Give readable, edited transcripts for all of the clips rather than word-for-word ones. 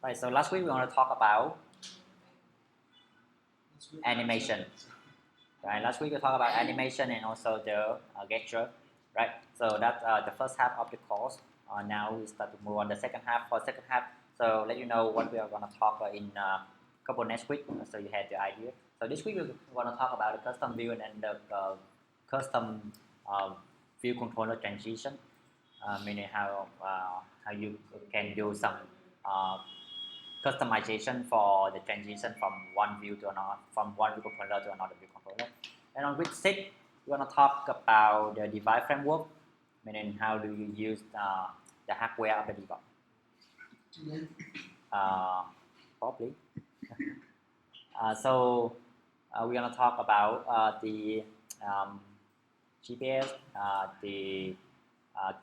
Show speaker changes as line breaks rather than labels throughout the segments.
Right, so last week we want to talk about animation. Right, last week we talked about animation and also the gesture. Right, so that's the first half of the course. Now we start to move on the second half. For second half, so let you know what we are going to talk in couple next week. So you had the idea. So this week we're going to talk about the custom view and the custom view controller transition. Meaning how you can do some uh, customization for the transition from one view to another, from one view controller to another view controller. And on week 6, we're going to talk about the device framework, meaning how do you use the hardware of the device. Probably. We're going to talk about the GPS, the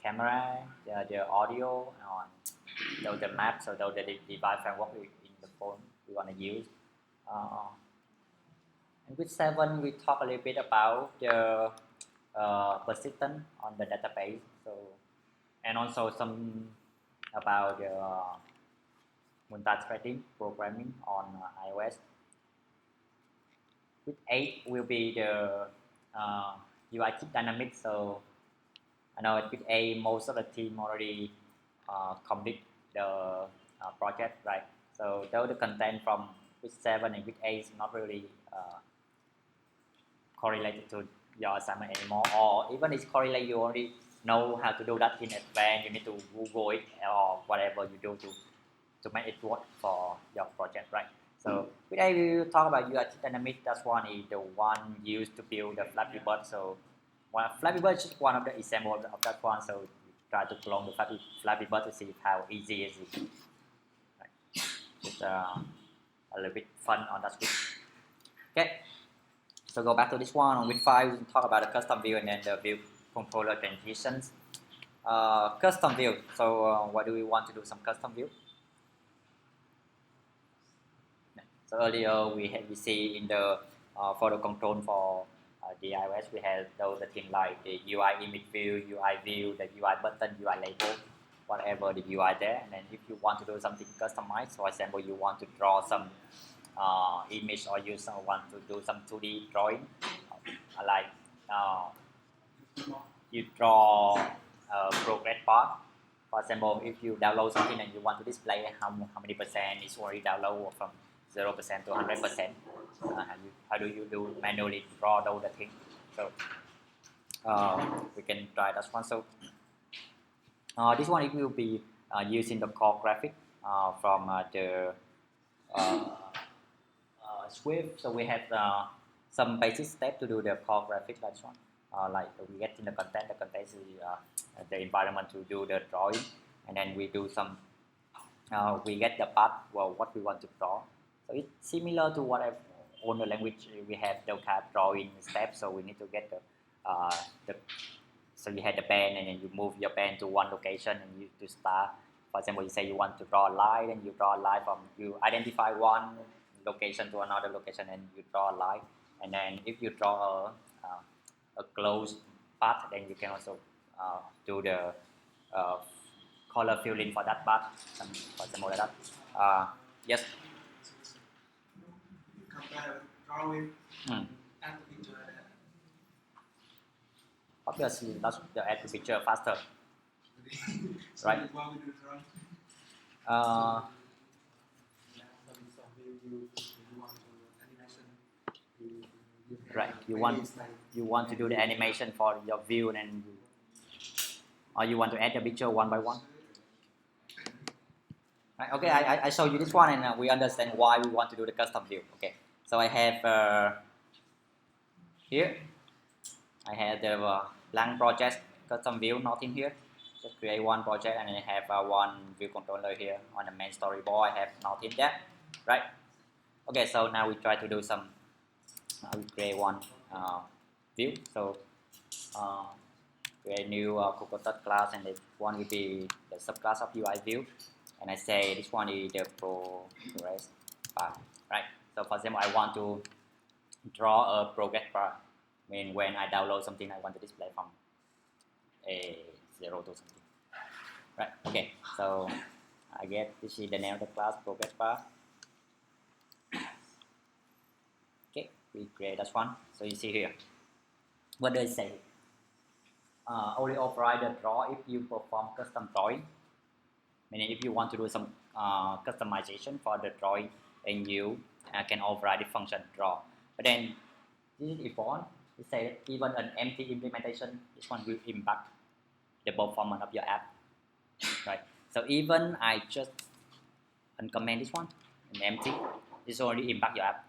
camera, the audio, the map, so the device framework in the phone we want to use. And with 7, we talk a little bit about the persistence on the database. So, and also some about the multi-threading programming on iOS. With 8 will be the UI kit dynamics. So I know at with A, most of the team already complete the project, right? So though the content from with 7 and with 8 is not really correlated to your assignment anymore, or even it's correlated, you already know how to do that in advance. You need to Google it or whatever you do to make it work for your project, right? So with A, we will talk about UI dynamic. That's one is the one used to build the Flappy Bird. So Flappy Bird is just one of the examples of that one. So we try to clone the Flappy Bird to see how easy is it. Right. Just a little bit fun on that week. Okay. So go back to this one. On week 5, we talk about the custom view and then the view controller transitions. Custom view. So what do we want to do? Some custom view. So earlier we see in the photo control for the iOS, we have those things like the UI image view, UI view, the UI button, UI label, whatever the UI there. And then if you want to do something customized, for example, you want to draw some image, or you want to do some 2D drawing, like you draw a progress bar. For example, if you download something and you want to display how many percent is already downloaded from 0% to 100%, how do you do manually draw those the thing? So we can try that one. So this one it will be using the core graphic from the Swift. So we have some basic steps to do the core graphic. That's one. Like we get in the content is the environment to do the drawing, and then we do some. We get the path, well, what we want to draw. So it's similar to what on the language we have the kind of drawing steps. So we need to get the so you had the pen and then you move your pen to one location and you to start. For example, you say you want to draw a line and you draw a line from you identify one location to another location and you draw a line. And then if you draw a closed path, then you can also do the color filling for that path. For example, like that. Yes.
Compare drawing and the picture.
Obviously, that's the add the picture faster.
So
Right.
while we do drawing,
Uh, right. You want to do the animation for your view, and then or you want to add the picture one by one. Right. Okay. I show you this one, and we understand why we want to do the custom view. Okay. So I have here. I have the blank project custom view, nothing here. Just create one project and I have one view controller here on the main storyboard. I have nothing there, right? Okay, so now we try to do some. We create one view. So create new Cocoa class, and this one will be the subclass of UI view. And I say this one is the progress bar, right? So for example, I want to draw a progress bar. I mean, when I download something, I want to display from a 0 to something. Right, okay, so I get this is the name of the class progress bar. Okay, we create that one. So you see here, what does it say? Only override the draw if you perform custom drawing. Meaning if you want to do some customization for the drawing, then you can override the function draw. But then this is default. It says even an empty implementation, this one will impact the performance of your app, right? So even I just uncomment this one, an empty, this only impact your app.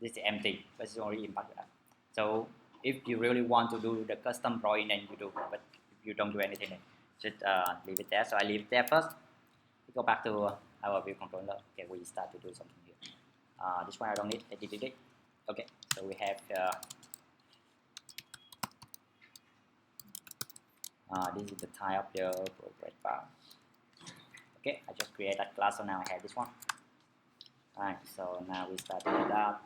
This is empty, but it's only impact your app. So if you really want to do the custom drawing, then you do. But if you don't do anything, then just leave it there. So I leave it there first. We go back to our view controller. Okay, we start to do something here. This one I don't need. I did it. Okay, so we have this is the type of the progress bar. Okay, I just create that class, so now I have this one. Alright, so now we start with that.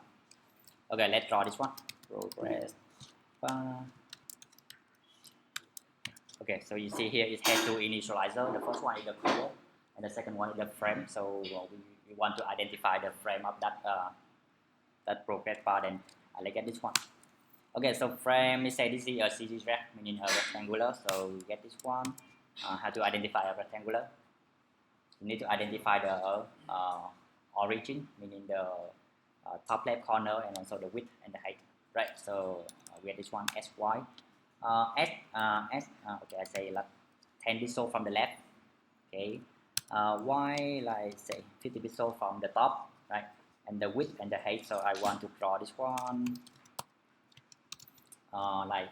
Okay, let's draw this one. Progress bar. Okay, so you see here it has two initializer. The first one is the color, and the second one is the frame. So we want to identify the frame of that progress bar. Then I look at this one. Okay, so frame, we say this is a CG rect, meaning a rectangular. So we get this one. How to identify a rectangular? You need to identify the origin, meaning the top left corner, and also the width and the height. Right. So we get this one SY. Okay, I say like 10 pixels from the left. Okay. Y like say 50 pixels from the top, right? And the width and the height. So I want to draw this one. Like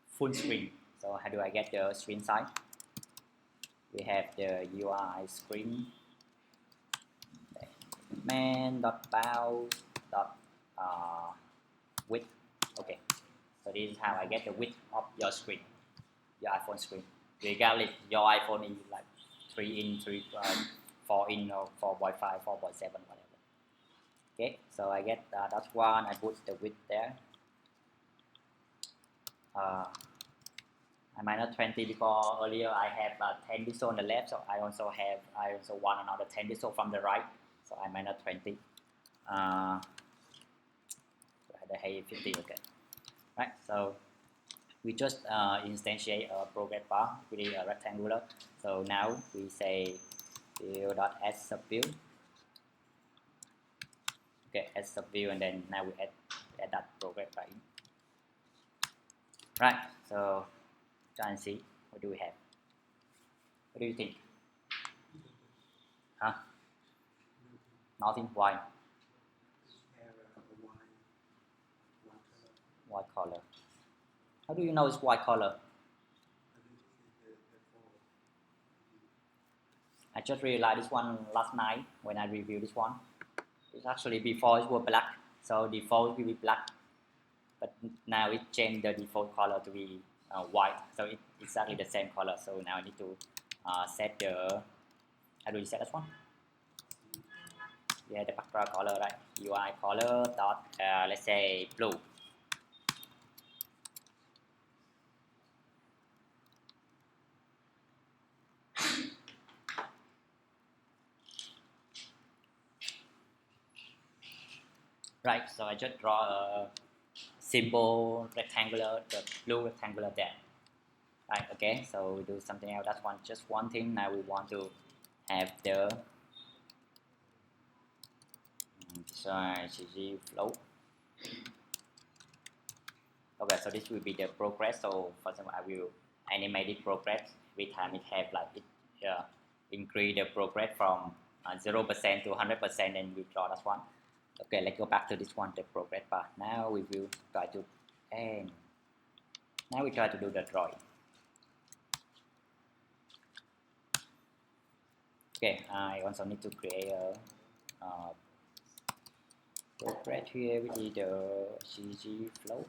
full screen. So how do I get the screen size? We have the UI screen width. Okay, so this is how I get the width of your screen, your iPhone screen. Regardless, your iPhone is like 3 in, 4 in, or 4.5, 4.7, whatever. Okay, so I get that one. I put the width there. I minus 20 because earlier I have 10 pixels on the left, so I also want another 10 pixels from the right, so I minus 20. The height 50. Okay, right. So we just instantiate a progress bar with a rectangular. So now we say view.add subview. Okay, add subview, and then now we add that progress bar in. Right. So try and see what do we have. What do you think? Huh? Nothing. Why? White color. How do you know it's white color? I just realized this one last night when I reviewed this one. It's actually before it was black, so default will be black, but now it changed the default color to be white, so it's exactly the same color. So now I need to set the, how do you set this one? Yeah, the background color, right? UI color dot let's say blue. Right, so I just draw a simple rectangular, the blue rectangular there. Right, okay, so we do something else. That's just one thing. Now we want to have the design CG flow. Okay, so this will be the progress. So for example, I will animate the progress every time it have like it increase the progress from 0% to 100%, and we draw that one. Okay, let's go back to this one, the progress bar. Now we will try to now we try to do the drawing. Okay, I also need to create a progress here, which is the CG flow.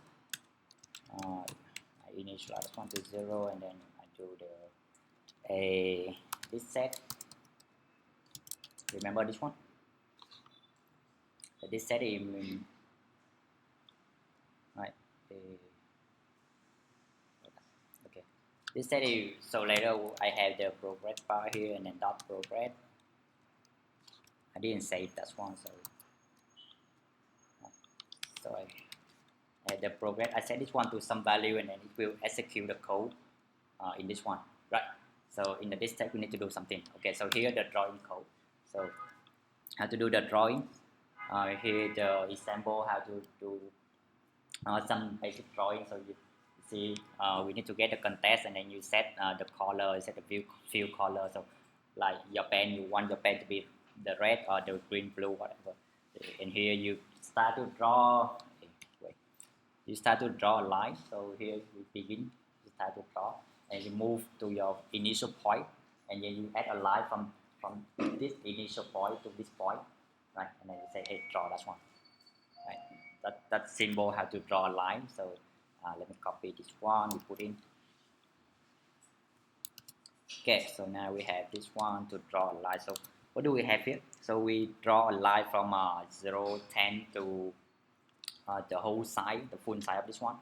I initialize this one to 0, and then I do this set. Remember this one? This set is right. Okay. This set is, so later I have the progress bar here and then dot progress. I didn't save that one, so I add the progress. I set this one to some value and then it will execute the code in this one, right? So in this step we need to do something. Okay, so here the drawing code. So how to do the drawing. Here the example how to do some basic drawing. So you see we need to get the context and then you set the color, set the fill color. So like your pen, you want your pen to be the red or the green, blue, whatever. And here you start to draw. Wait, you start to draw a line. So here we begin. You start to draw and you move to your initial point, and then you add a line from this initial point to this point, right? And then you say, hey, draw that one. Right? That symbol how to draw a line. So let me copy this one. We put in. Okay, so now we have this one to draw a line. So what do we have here? So we draw a line from 0, 10 to the whole side, the full side of this one,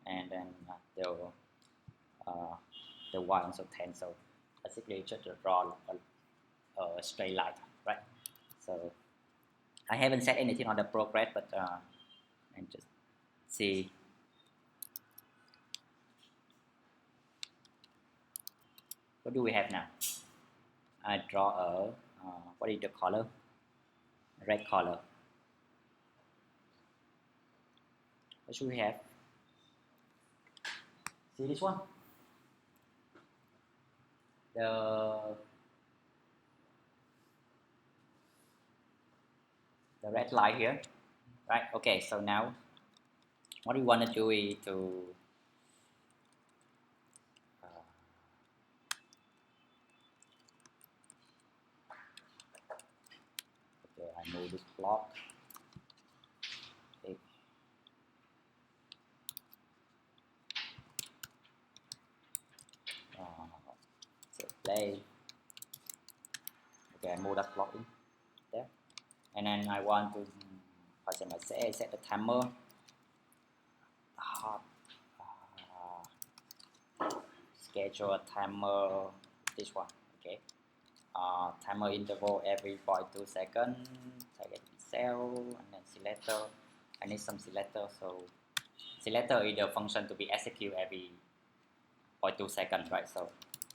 and then the one, so 10. So basically just to draw a straight line, right? So I haven't set anything on the progress, but and just see. What do we have now? I draw a what is the color? Red color. What should we have? See this one? The red line here, right? Okay, so now what we want to do is to okay, I move this block. Okay. So play. Okay, I move that block in there, and then I want to, for example, set the timer. Schedule a timer. This one, okay. Timer interval every 0.2 seconds. Target cell and then selector. I need some selector, so selector is the function to be executed every 0.2 seconds, right? So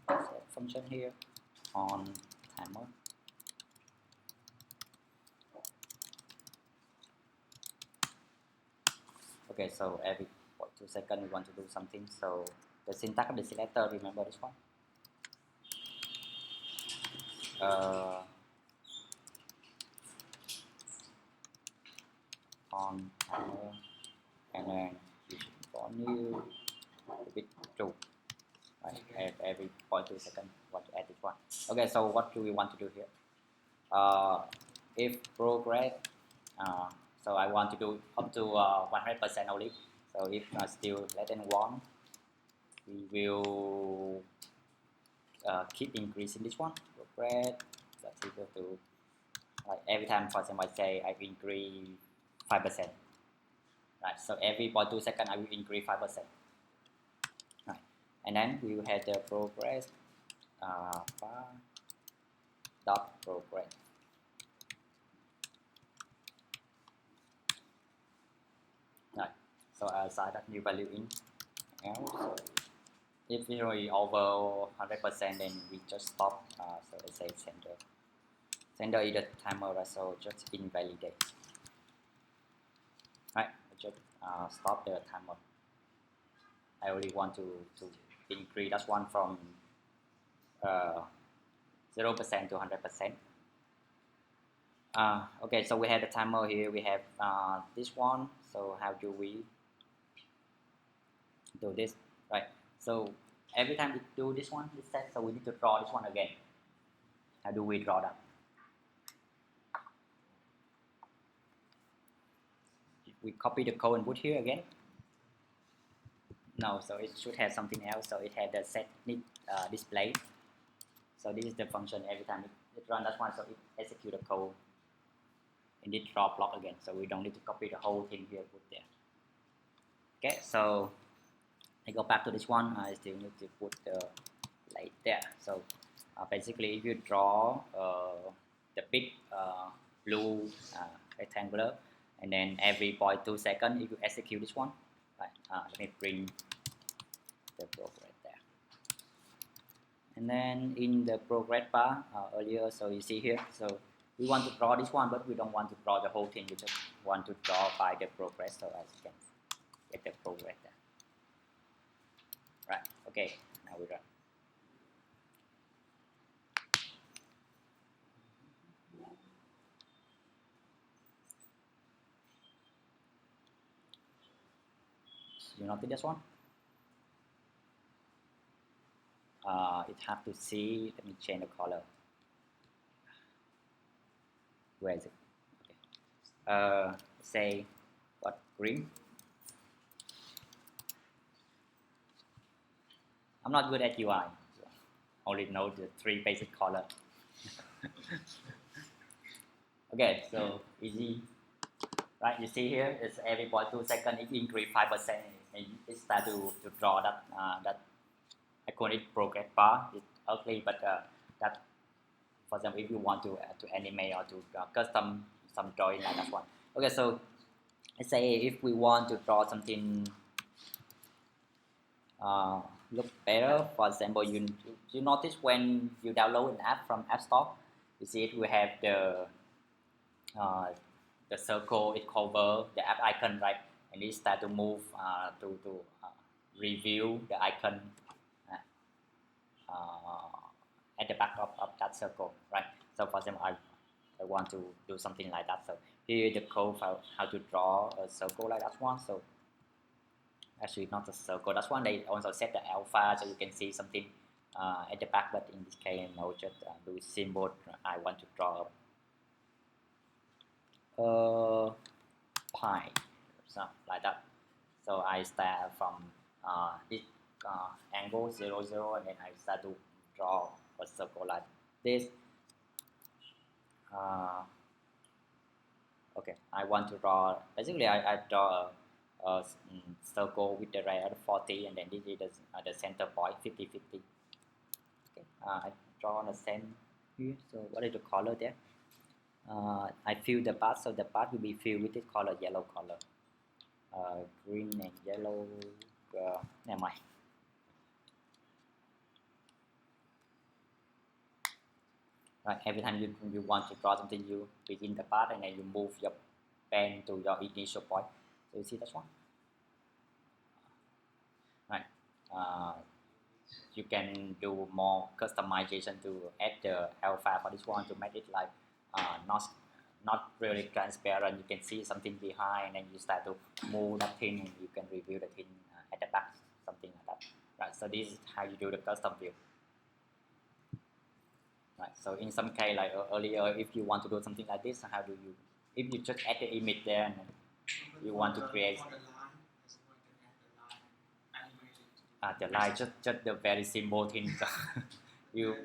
set function here on timer. Okay, so every 0.2 seconds we want to do something. So the syntax of the selector, remember this one? On timer, and then you should go new with true, right? Every 0.2 seconds want to add this one. Okay, so what do we want to do here? If progress, so I want to do up to 100% only. So if still less than 1, we will keep increasing this one. Progress that's equal to, like every time, for example, I say I increase 5%. Right, so every 0.2 seconds I will increase 5%. Right, and then we will have the progress bar dot progress. Right, so I'll assign that new value in. So if we are over 100%, then we just stop. So let's say sender. Sender is the timer, right? So just invalidate. Right, just stop the timer. I only want to increase that one from 0% to 100%. Okay, so we have the timer here. We have this one. So how do we do this? Right. So every time we do this one, this set. So we need to draw this one again. How do we draw that? We copy the code and put here again. No, so it should have something else. So it had the set display. So this is the function every time it runs that one. So it execute the code in this draw block again. So we don't need to copy the whole thing here, put there. Okay, so I go back to this one. I still need to put the light there. So basically, if you draw the big blue rectangular, and then every 0.2 seconds, if you execute this one, right? Let me bring the progress there. And then in the progress bar earlier, so you see here, so we want to draw this one, but we don't want to draw the whole thing. We just want to draw by the progress, so as you can get the progress there. Right. Okay. Now we run. You notice this one? It have to see. Let me change the color. Where is it? Okay. Say what, green? I'm not good at UI. So only know the 3 basic color. Okay, so easy. Right, you see here, it's every 0.2 seconds, it increase 5%, and it start to draw that that iconic progress bar. It's ugly, but that, for example, if you want to animate or to custom some drawing like that one. Okay, so let's say if we want to draw something look better. For example, you notice when you download an app from App Store, you see it will have uh, the circle, it cover the app icon, right? And it start to move to review the icon at the back of that circle, right? So for example, I want to do something like that. So here the code for how to draw a circle like that one. So actually not a circle, that's one they also set the alpha, so you can see something at the back, but in this case no, just do symbol I want to draw pi, something like that. So I start from this angle 0 0, and then I start to draw a circle like this. Okay, I want to draw, basically I draw a circle with the radius 40, and then this is the center point 50 50. Okay, I draw on the center here. So what is the color there? I fill the part, so the part will be filled with this color, yellow color. Green and yellow, never mind. Right, every time you want to draw something, you begin the part and then you move your pen to your initial point. So you see that one? Right. You can do more customization to add the alpha for this one to make it like not really transparent. You can see something behind, and you start to move that thing, and you can review the thing at the back, something like that. Right. So this is how you do the custom view. Right. So in some case, like earlier, if you want to do something like this, how do you? If you just add the image there, and you want to create the line, just the very simple thing. So you,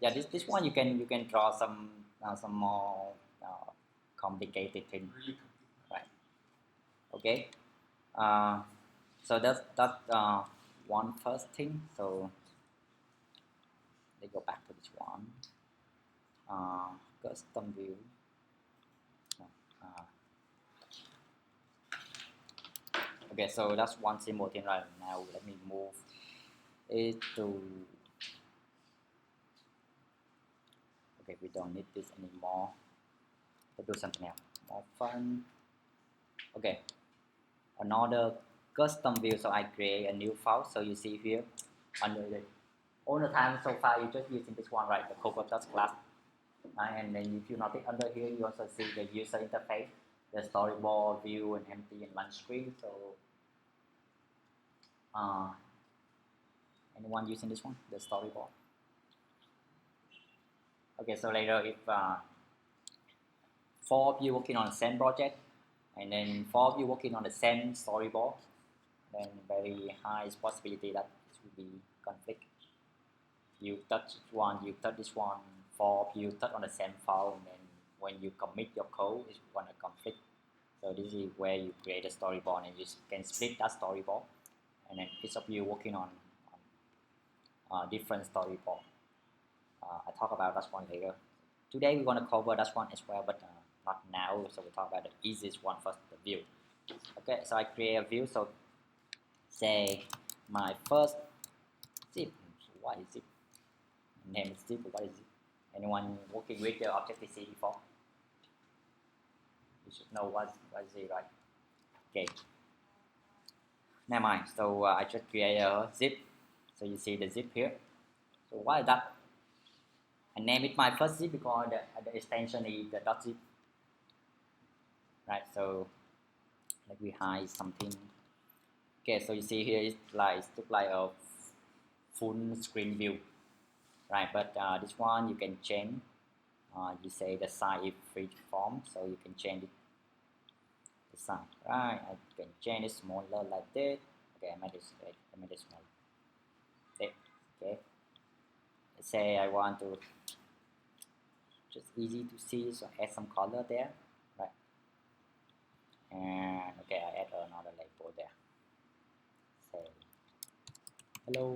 yeah, this one you can draw some more complicated thing, right? Okay. So that's one first thing. So let's go back to this one. Custom view. Okay, so that's one simple thing right now. Let me move it to. Okay, we don't need this anymore. Let's do something else. More fun. Okay, another custom view. So I create a new file. So you see here under the all the time so far you just using this one, right? The Cocotus class. And then if you notice under here, you also see the user interface, the storyboard, view, and empty and run screen. So anyone using this one, the storyboard? Okay, so later if 4 of you working on the same project, and then 4 of you working on the same storyboard, then very high possibility that it will be conflict. You touch one, you touch this one, 4 of you touch on the same file, and then when you commit your code, it's gonna conflict. So this is where you create a storyboard, and you can split that storyboard, and then each of you working on different storyboard. I talk about that one later. Today we're gonna cover that one as well, but not now. So we talk about the easiest one first, the view. Okay, so I create a view. So say my first zip. So what is zip? Name is zip. What is it? Anyone working with the Objective-C before? You should know what is it, right? Okay. Never mind. So I just create a zip. So you see the zip here. So why is that? I name it my first zip because the extension is the .zip. Right. So let me hide something. Okay. So you see here it's look like a full screen view. Right. But this one you can change. You say the size is free form, so you can change it. The size. Right. I can change it smaller like this. Okay. I made it smaller. Okay. Let's say I want to just easy to see, so add some color there, right? And okay, I add another label there. Say hello.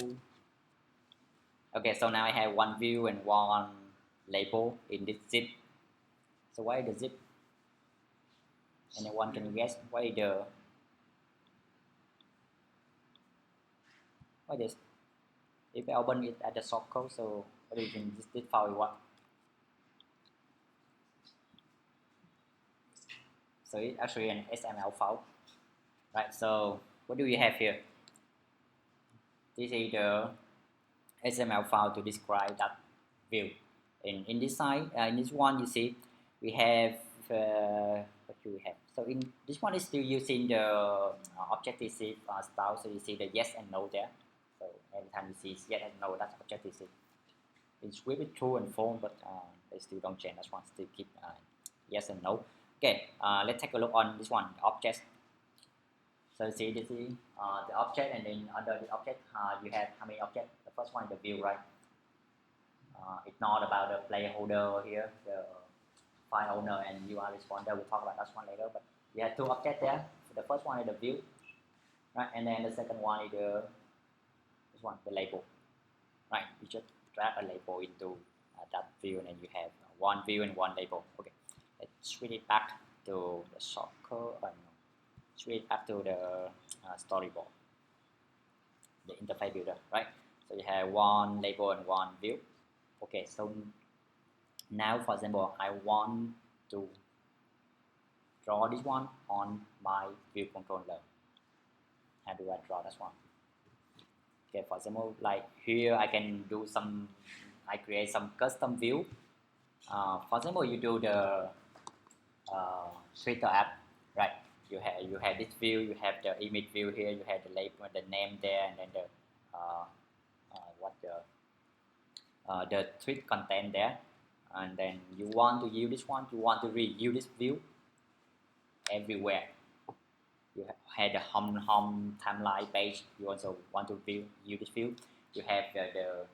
Okay, so now I have one view and one label in this zip. So why the zip? Anyone can guess why this? If I open it at the source code, so what do you think this file is what? So it's actually an XML file, right? So what do we have here? This is the XML file to describe that view. In this side, in this one, you see we have what do we have? So in this one is still using the Objective-C style. So you see the yes and no there. So every time you see yes and no, that's Objective-C. It's with true and false, but they still don't change. That one still keep yes and no. Okay, let's take a look on this one, the object. So you see this is the object, and then under the object you have how many objects? The first one is the view, right? It's not about the placeholder here, the file owner and UI responder. We'll talk about that one later. But we have two objects there. So the first one is the view, right? And then the second one is the label, right? You just drag a label into that view, and then you have one view and one label. Okay, let's switch it back to the shortcut. Switch back to the storyboard, the interface builder, right? So you have one label and one view. Okay, so now for example, I want to draw this one on my view controller. How do I draw this one? Okay, for example, like here I can do I create some custom view. For example, you do the Twitter app, right? You have this view, you have the image view here, you have the label, the name there, and then the tweet content there, and then you want to use this one, you want to reuse this view everywhere. You have the home timeline page, you also want to use this view. You have the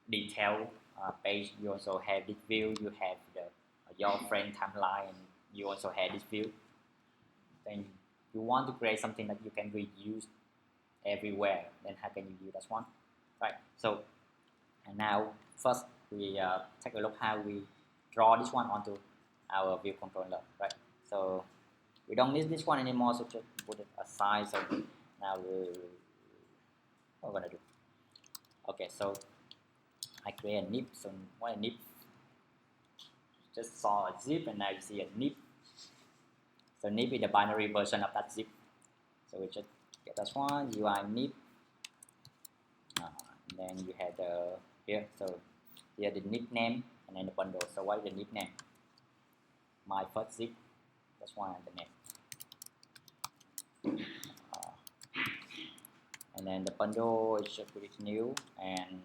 detail page, you also have this view. You have the your friend timeline, and you also have this view. Then you want to create something that you can reuse everywhere, then how can you use that one, right? So and now first we take a look how we draw this one onto our view controller, right? So we don't need this one anymore, so just put it aside. So now what we're gonna do, okay, so I create a nib. So what a nib? Just saw a zip, and now you see a nib. So nib is the binary version of that zip. So we just get that one, UI nib. And then you have the here. So here the nib name, and then the bundle. So what is the nib name? My first zip. That's one the name. And then the bundle is just put it new, and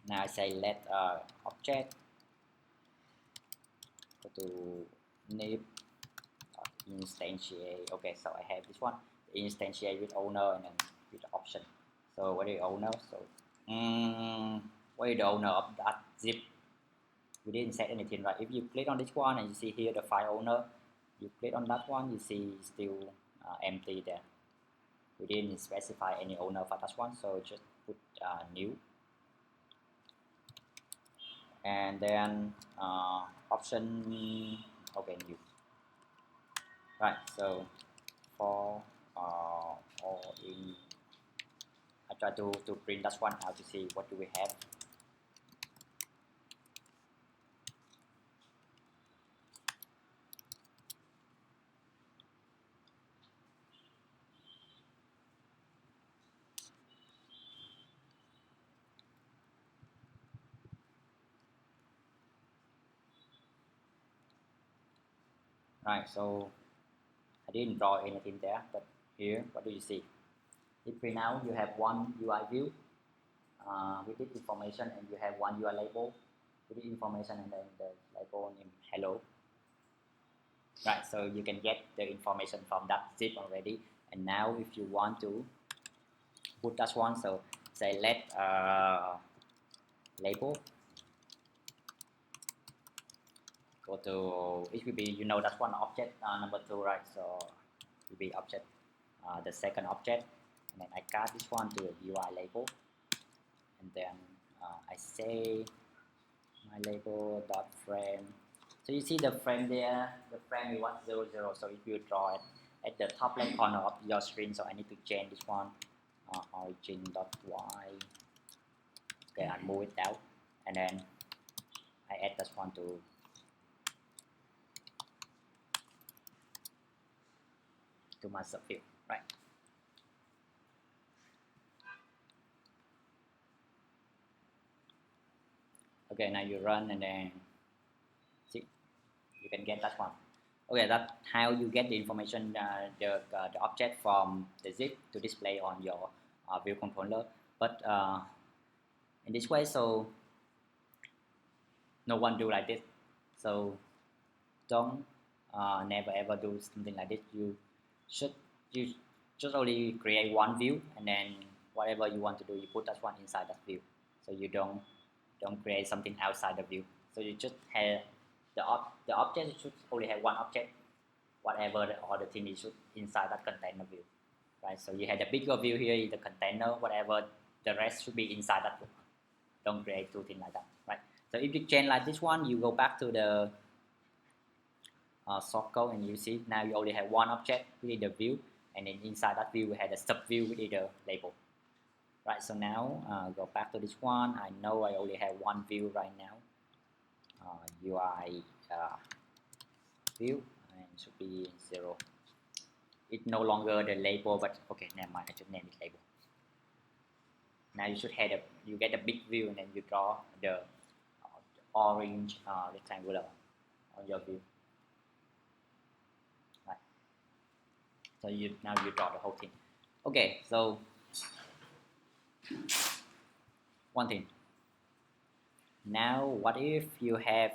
now I say let object go to nib instantiate. Okay, so I have this one, instantiate with owner and then with the option. So what is the owner? So what is the owner of that zip? We didn't set anything, right? If you click on this one and you see here the file owner, you click on that one, you see still empty there. we didn't specify any owner for that one, so just put new, and then option, okay, new. Right, so for all in, I try to print that one out to see what do we have. Right, so I didn't draw anything there, but here, what do you see? If right now you have one UI view with this information, and you have one UI label with the information, and then the label name hello. Right, so you can get the information from that zip already. And now if you want to put that one, so say let label go to, it will be, you know, that's one object number 2, right? So it will be object the second object, and then I cut this one to a UI label, and then I say my label dot frame. So you see the frame there, the frame is 100. So if you draw it at the top left corner of your screen, so I need to change this one origin dot y. Okay, I move it down, and then I add this one to my subfield, right? Okay, now you run, and then see, you can get that one. Okay, that's how you get the information, the object from the zip to display on your view controller. But in this way, so no one do like this. So don't never ever do something like this. Should you just only create one view, and then whatever you want to do, you put that one inside that view. So you don't create something outside the view. So you just have the object should only have one object, whatever the other thing is inside that container view, right? So you have the bigger view here in the container, whatever the rest should be inside that one. Don't create two things like that, right? So if you change like this one, you go back to the source code, and you see now you only have one object within the view, and then inside that view we have the sub view within the label, right? So now go back to this one. I know I only have one view right now, UI view, and should be 0. It's no longer the label, but okay, never mind, I should name it label. Now you should have you get a big view, and then you draw the orange rectangular on your view, right? So now you draw the whole thing. Okay, so one thing. Now what if you have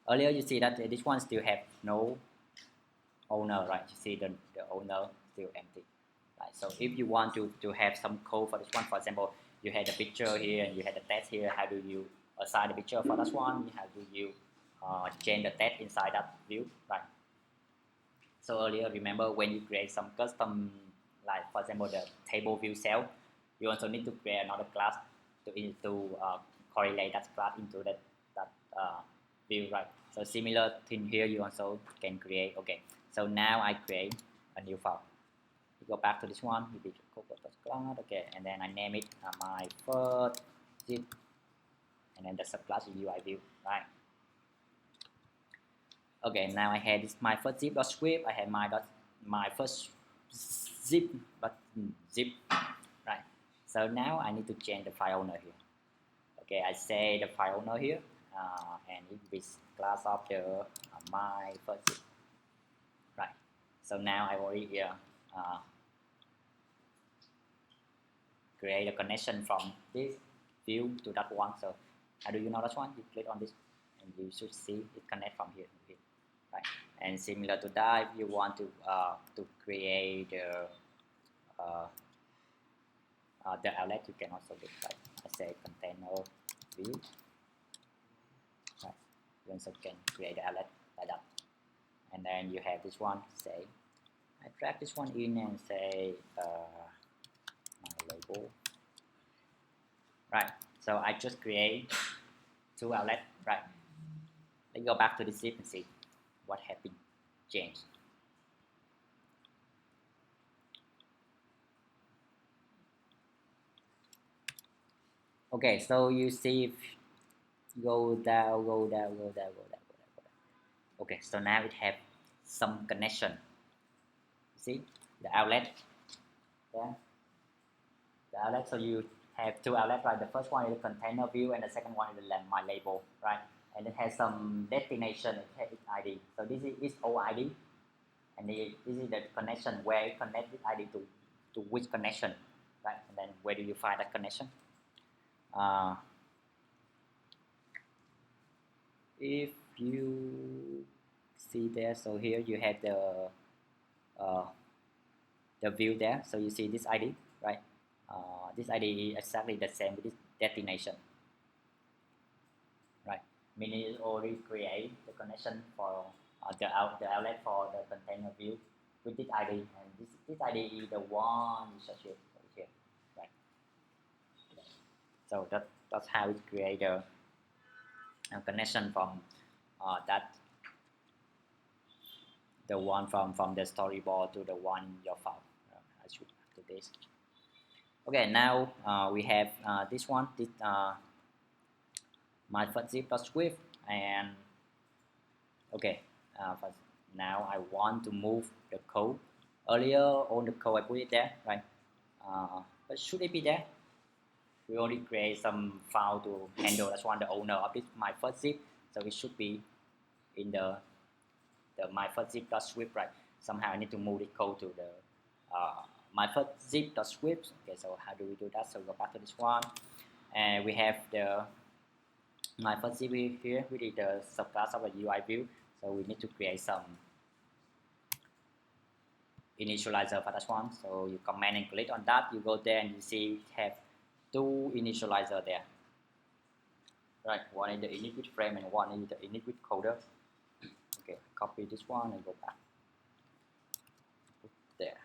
earlier you see that this one still have no owner, right? You see the owner still empty, right? So if you want to have some code for this one, for example, you had a picture here and you had a text here, how do you assign the picture for this one? How do you change the text inside that view, right? So earlier, remember when you create some custom, like for example the table view cell, you also need to create another class to correlate that class into that view, right? So similar thing here, you also can create. Okay, so now I create a new file. We go back to this one, we be class, okay, and then I name it my first zip, and then the subclass is UI view, right? Okay, now I have this my first zip.script. I have my first zip, right? So now I need to change the file owner here. Okay, I say the file owner here, and it is class of the my first zip, right? So now I already create a connection from this view to that one. So how do you know that one? You click on this, and you should see it connect from here to here, right? And similar to that, if you want to create the outlet, you can also do, right? I say container view, right? You also can create the outlet like that, and then you have this one, say I drag this one in and say my label. Right, so I just create two outlets. Right, let's go back to the zip and see what happened changed. Okay, so you see if go down, go down, go down, go down, go down, go down. Okay, so now it have some connection. See the outlet there, the outlet. So you have two outlets, right? The first one is the container view, and the second one is the my label, right? And it has some destination, it has its ID. So this is its OID, and this is the connection where it connects this ID to which connection, right? And then where do you find that connection? If you see there, so here you have uh, the view there. So you see this ID, right? This ID is exactly the same with this destination, right? Meaning it already create the connection for the outlet for the container view with this ID, and this ID is the one you search here, right? So that's how it create a connection from that the one from the storyboard to the one in your file. I should do this. Okay, now we have this one, this my first zip.swift, and okay, first, now I want to move the code. Earlier on the code I put it there, right? But should it be there? We only create some file to handle. That's one the owner of this my first zip, so it should be in the my first zip.swift, right? Somehow I need to move the code to the my first zip.swift. Okay, so how do we do that? So go back to this one, and we have the my first zip here. We did the subclass of a UI view, so we need to create some initializer for that one. So you command and click on that. You go there and you see we have two initializer there. Right, one is the init with frame and one is the init with coder. Okay, copy this one and go back. Put there.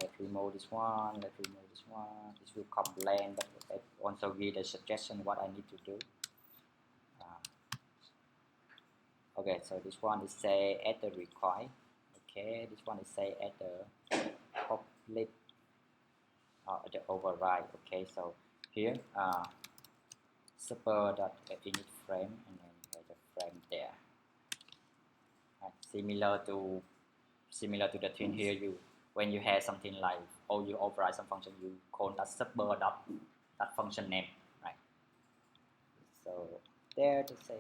Let's remove this one. Let's remove this one. This will complain, but let's also give a suggestion what I need to do. Okay, so this one is say add the require. Okay, this one is say add the public the override. Okay, so here super.init frame, and then the frame there. Right, similar to the thing here, you when you have something like or you override some function, you call that super dot that function name, right? So there to say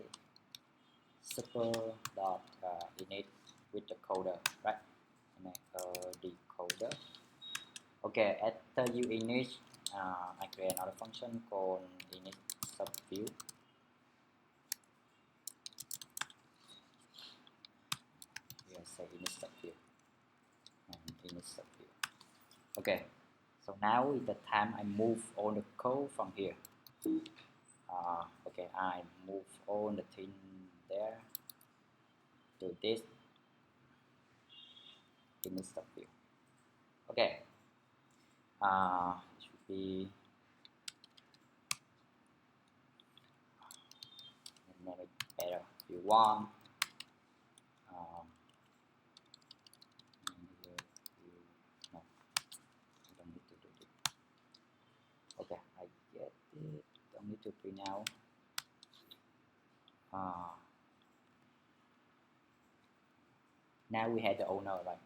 super dot init with the coder, right? And then decoder. Okay, after you init, I create another function called init subview. Here say init subview and init subview. Okay, so now is the time I move all the code from here. Okay, I move all the thing there to this init subview. Okay, it should be name it better if you want. No, you don't need to do it. Okay, I get it. Don't need to print out. Now we have the owner, right?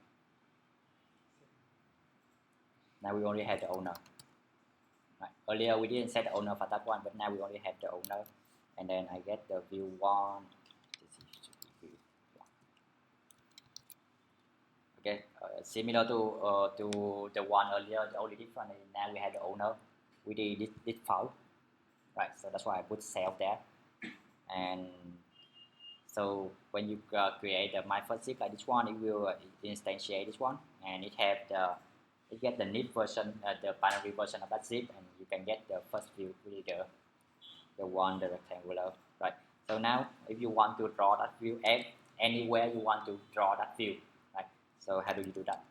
Now we only have the owner. Right. Earlier we didn't set the owner for that one, but now we only have the owner. And then I get the view one. This should be view one. Okay, similar to the one earlier. The only difference is now we have the owner. We did this file, right? So that's why I put self there. And so when you create the my first zip like this one, it will instantiate this one, and it have the it get the neat version, the binary version of that zip, and you can get the first view with the one the rectangular, right? So now if you want to draw that view anywhere you want to draw that view, right? So how do you do that?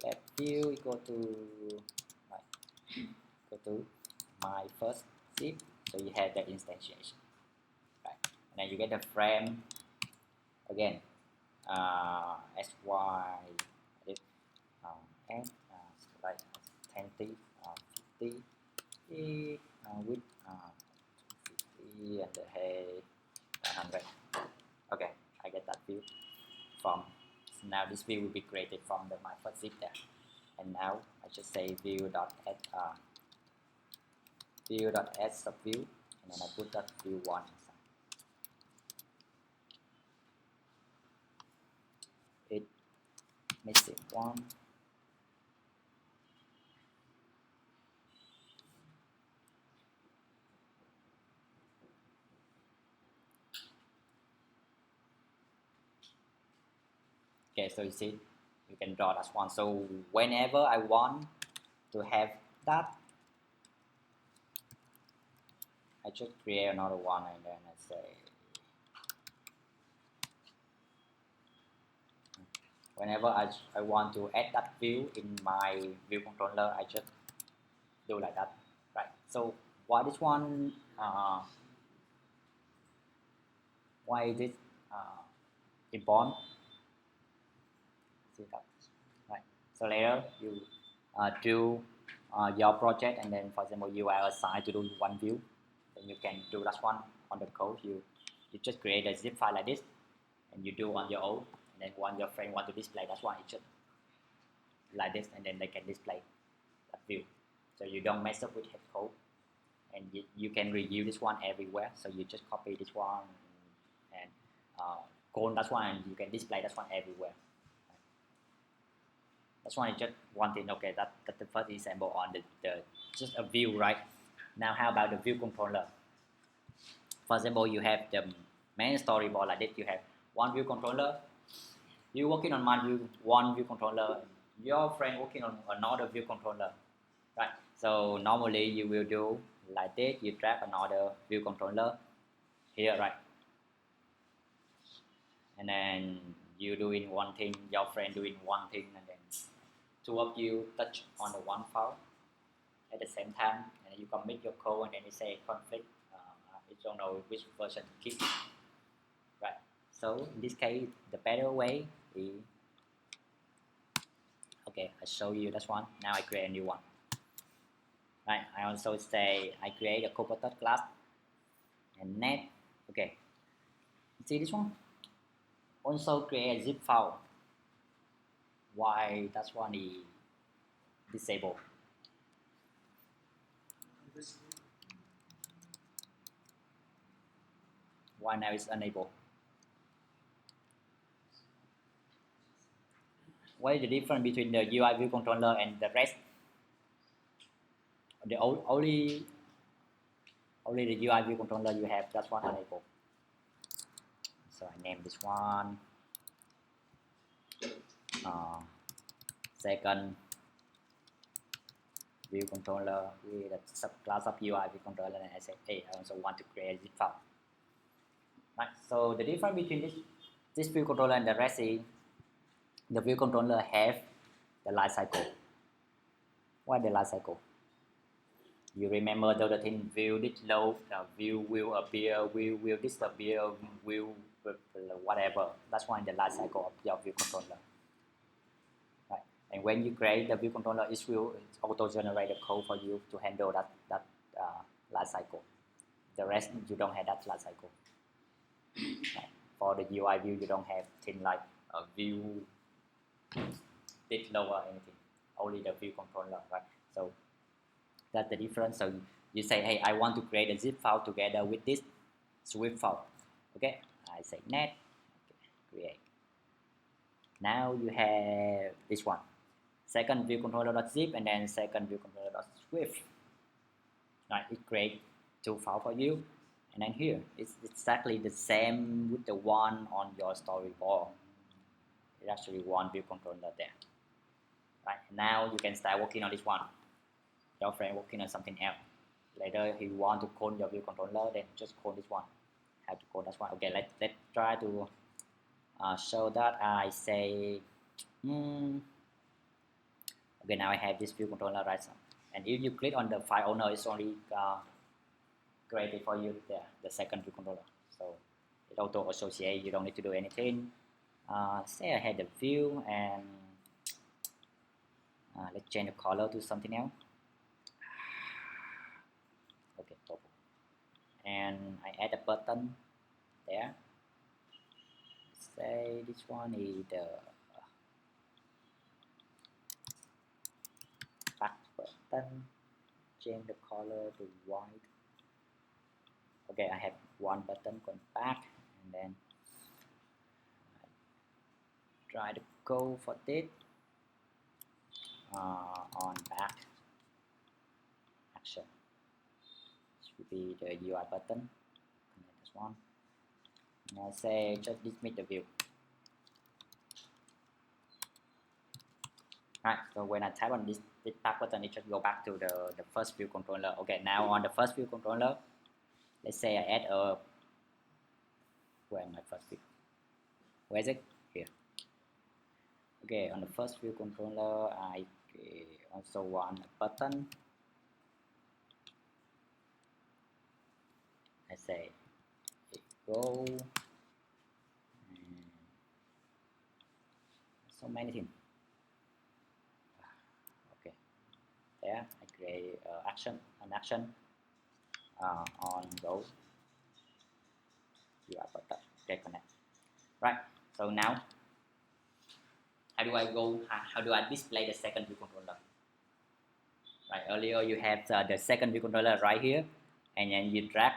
Let view equal to, right, go to my first zip, so you have that instantiation, right? And then you get the frame again, sy edit, and like 20, 50, with 50 and the height 100. Okay, I get that view from. So now this view will be created from my first zip there, and now I just say view.add subview, and then I put that view 1 inside. It makes it 1. Okay, so you see, you can draw that one. So whenever I want to have that, I just create another one, and then I say, whenever I want to add that view in my view controller, I just do like that, right? So why this one, why is it important? See that, right? So later you do your project, and then for example you are assigned to do one view, then you can do that one on the code. You just create a zip file like this, and you do on your own, and then when your friend want to display that one, it's just like this, and then they can display that view. So you don't mess up with head code, and you can reuse this one everywhere. So you just copy this one and clone that one, and you can display that one everywhere. That's why I just wanted, okay, that's the first example on the just a view, right? Now how about the view controller? For example, you have the main storyboard like this. You have one view controller. You working on one view controller. Your friend working on another view controller, right? So normally you will do like this. You drag another view controller here, right? And then you doing one thing, your friend doing one thing, and then two of you touch on the one file at the same time, and you commit your code, and then you say conflict. You don't know which version to keep, right? So in this case, the better way is, okay, I show you this one. Now I create a new one, right? I also say I create a Copilot class and net. Okay, see this one? Also create a zip file. Why that one is disabled? Why now it's enabled? What is the difference between the UI view controller and the rest? The only the UI view controller you have that one enabled. So I name this one second view controller with a subclass of UI view controller, and I say, hey, I also want to create a zip file. Right. So the difference between this view controller and the rest is the view controller have the life cycle. What is the life cycle? You remember the thing view did load, view will appear, view will disappear, view whatever. That's one the life cycle of your view controller. Right. And when you create the view controller, it will auto generate the code for you to handle that life cycle. The rest you don't have that life cycle. Right. For the UI view, you don't have things like a view did load or anything. Only the view controller, right? So that's the difference. So you say, hey, I want to create a zip file together with this Swift file. Okay, I say net, okay, create. Now you have this one, second view controller.zip, and then second view controller.swift. Right, it create two files for you, and then here it's exactly the same with the one on your storyboard. It's actually one view controller there. Right, now you can start working on this one. Your friend working on something else. Later he want to clone your view controller, then just clone this one. Have to clone this one. Okay, let's try to so that I say, okay, now I have this view controller right now. And if you click on the file owner, it's only created for you there, the second view controller. So it auto associate, you don't need to do anything. Say I had the view, and let's change the color to something else. Okay, purple. And I add a button there. Say this one is the back button. Change the color to white. Okay, I have one button going back, and then I try to go for this on back action. Should be the UI button. Connect this one. And I say just dismiss the view. Right, so when I tap on this back button, it should go back to the first view controller. Okay, now on the first view controller, let's say I add a, where my first view? Where is it? Here. Okay, on the first view controller, I also want a button. I say go, so many things. Okay, there I create an action on go UI button. Okay, connect. Right, so now how do I display the second view controller? Right, earlier you have the second view controller right here, and then you drag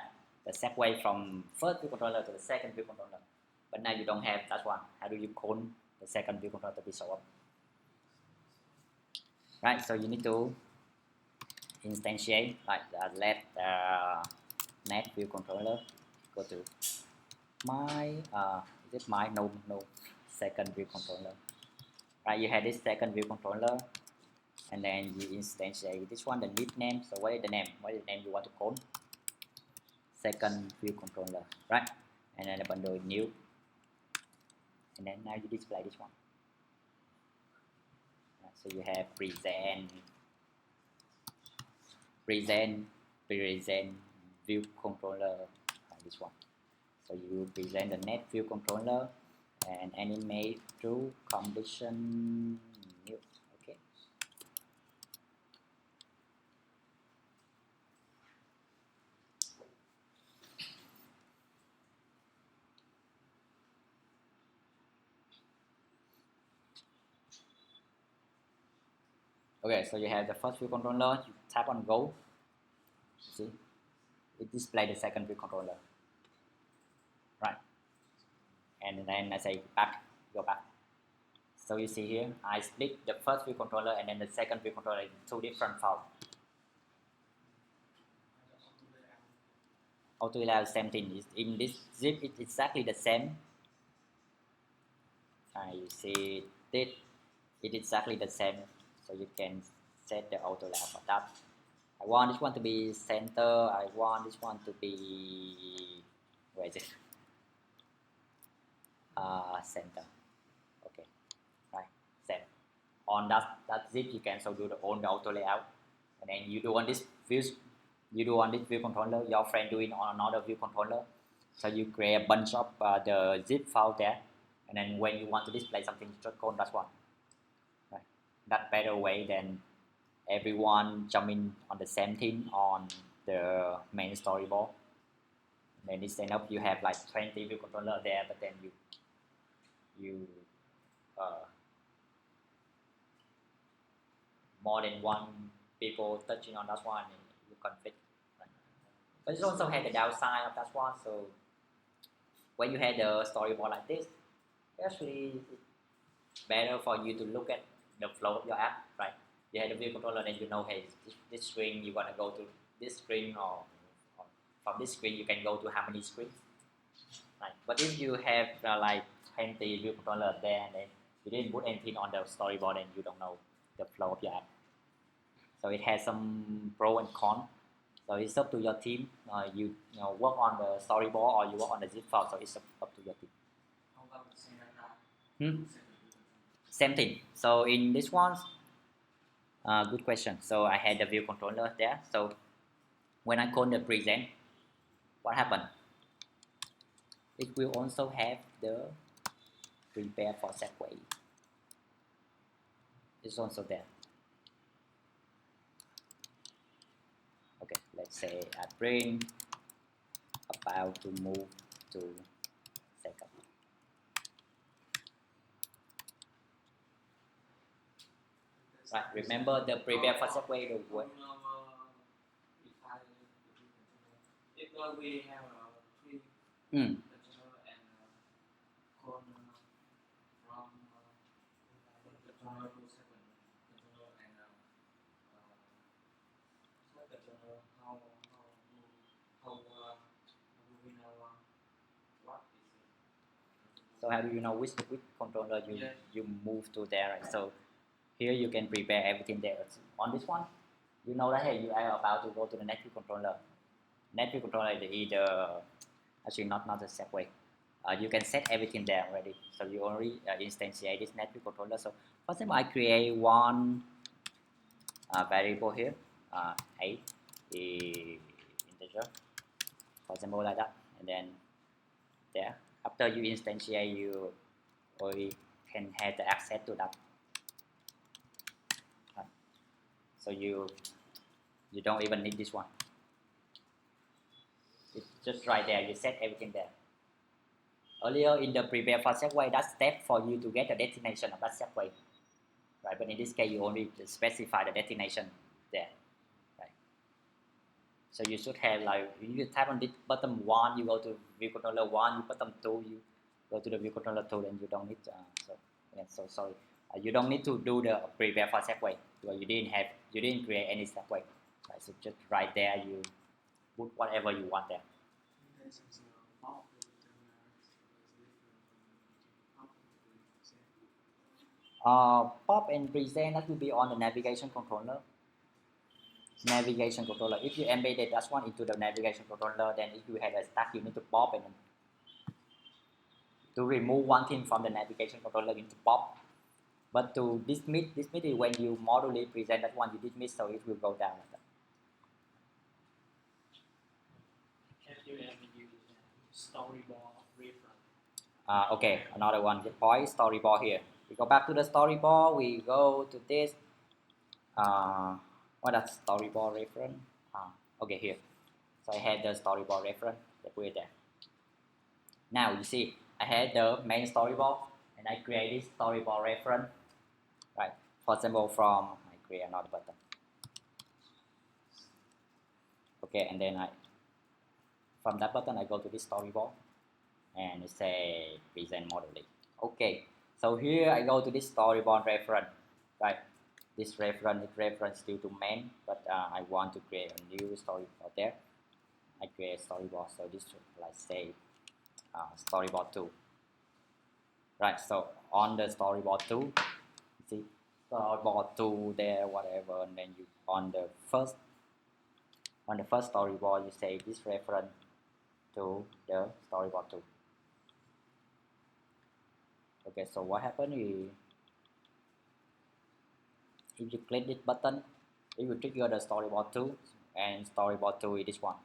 the segue from first view controller to the second view controller. But now you don't have that one. How do you call the second view controller to be shown up? Right, so you need to instantiate, like let net view controller go to my is it my no second view controller. Right, you have this second view controller, and then you instantiate this one, the need name. So what is the name? What is the name you want to call? Second view controller, right? And then the bundle new, and then now you display this one. Right, so you have present view controller, this one. So you present the net view controller and animate through condition new. Okay. Okay, so you have the first view controller, you tap on go, see, it displays the second view controller, right? And then I say back, go back. So you see here, I split the first view controller and then the second view controller in two different files. Auto layout, same thing. In this zip, it's exactly the same. You see this, it's exactly the same. So you can set the auto layout for that. I want this one to be center. I want this one to be, where is it? Center. Okay, right. Set. On that zip, you can also do the auto layout, and then you do on this views. You do on this view controller. Your friend doing on another view controller. So you create a bunch of the zip file there, and then when you want to display something, just call that one. Right. That better way than everyone jumping on the same thing on the main storyboard. And then instead of you have like 20 view controller there, but then you more than one people touching on that one, you conflict. Right? But it also has the downside of that one. So when you have the storyboard like this, actually it's better for you to look at the flow of your app, right? You have the view controller, then you know, hey, this screen you want to go to this screen, or from this screen you can go to how many screens, right? But if you have like 20 view controller there, and then you didn't put anything on the storyboard, and you don't know the flow of your app. So it has some pro and con. So it's up to your team. You work on the storyboard or you work on the zip file. So it's up to your team.
How about the
Same thing. So in this one, good question. So I had the view controller there. So when I call the present, what happened? It will also have the prepare for Segway. It's also there. Okay, let's say I print about to move to second. Right, remember the prepare for Segway the word.
If we have three
Mm.
controller and call from controller to second controller and controller how do we know what is it?
So how do you know which controller you move to there, right? So here you can prepare everything there. On this one, you know that hey, you are about to go to the network controller. Network controller is either actually not the Segway. You can set everything there already. So you only instantiate this network controller. So for example, I create one variable here, 8 integer, for example like that, and then there. After you instantiate, you only can have the access to that. So you don't even need this one. It's just right there. You set everything there. Earlier in the prepare for Segway, that step for you to get the destination of that Segway, right? But in this case, you only specify the destination there, right? So you should have like you tap on this button 1, you go to view controller 1. You button 2, you go to the view controller 2. Then you don't need. So sorry. You don't need to do the prepare for Segway because you didn't create any Segway, right? So just right there, you put whatever you want there. Pop and present, that will be on the navigation controller. If you embedded that one into the navigation controller, then if you had a stack, you need to pop, and to remove one thing from the navigation controller, you need to pop. But to dismiss is when you modularly present that one, you dismiss, so it will go down like that.
Can you ever use storyboard reference?
Okay, another one. The point storyboard here. We go back to the storyboard. We go to this. What is storyboard reference? Okay, here. So I had the storyboard reference. Let's put it there. Now you see, I had the main storyboard, and I create this storyboard reference. Right. For example, I create another button. Okay, and then from that button I go to this storyboard and say present modularly. Okay, so here I go to this storyboard reference, right? This reference still to main, but I want to create a new storyboard there. I create a storyboard, so this let's say storyboard 2. Right, so on the storyboard 2, see storyboard 2 there, whatever, and then you on the first storyboard you say this reference to the storyboard 2. Okay, so what happened is if you click this button, it will trigger the storyboard 2, and storyboard 2 is this one.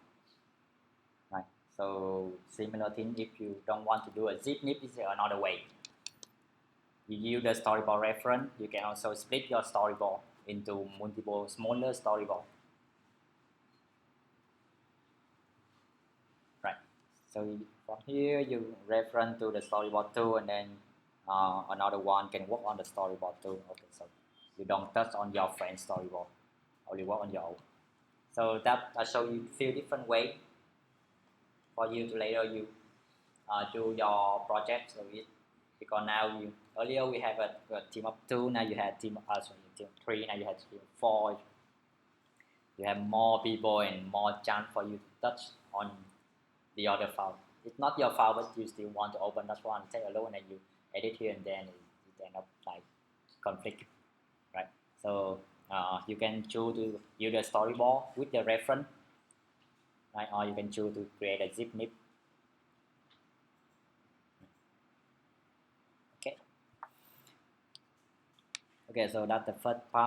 Right. So similar thing, if you don't want to do a zip nip, is another way. You use the storyboard reference. You can also split your storyboard into multiple smaller storyboard. Right. So from here you reference to the storyboard 2, and then another one can work on the storyboard 2. Okay, so you don't touch on your friend's storyboard, only work on your own. So that I show you few different ways for you to later you do your project. So because now earlier we have a team of 2, now you have team of 3, now you have team of 4. You have more people and more chance for you to touch on the other file. It's not your file, but you still want to open that one, take a look, and then you edit here, and then it end up like conflict, right? So you can choose to use the storyboard with the reference, right? Or you can choose to create a zip nip. Okay. Okay, so that's the first part.